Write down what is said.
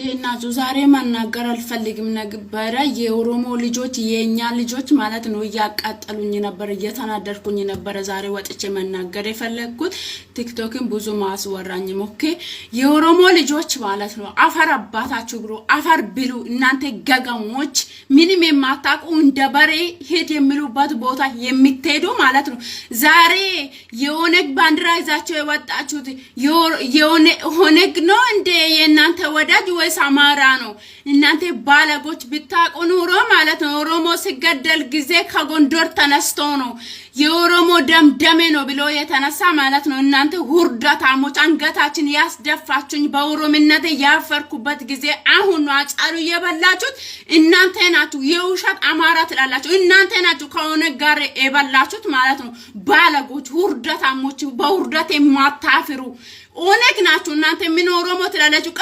እንዴናችሁ ዛሬ መናገር አልፈልግም ነበር የኦሮሞ ልጆች የኛ ልጆች ማለት ነው ያቃጠሉኝ ነበር እየተናደርኩኝ ነበር ዛሬ ወጥቼ መናገር የፈለኩት ቲክቶክን ብዙ ማስወራኝ ኦኬ የኦሮሞ ልጆች ማለት ነው አፈር አባታችሁ ብሎ አፈር ብሉ እናንተ ገጋሞች ምንም የማታውቁ እንደበሬ ሄድ የሚሉበት ቦታ የሚትሄዱ ማለት ነው ዛሬ የኦነግ ባንዲራ ይዛችሁ የወጣችሁት የኦነግ ነው እንደ የናንተ ወዳጅ ወይስ አማራ ነው እናንተ ባለጎች ብታቁ ኑሮ ማለት ነው ኦሮሞ ሲገደል ጊዜ ከጎንደር ተነስቶ ነው የኦሮሞ ደም ነው ብሎ የተነሳ ማለት ነው እናንተ ሁርዳታሞች አንገታችን ያስደፋችሁኝ በኦሮምነቴ ያፈርኩበት ጊዜ አሁን ነው አጫሉ የበላችሁት እናንተ ናችሁ የውሸት አማራ ትላላችሁ እናንተ ናችሁ ከሆነ ጋር የበላችሁት ማለት ነው ባለጎች ሁርዳታሞች በሁርዳት የማታፍሩ ኦነግ ናችሁ እናንተ ምን ኦሮሞ ትላላችሁ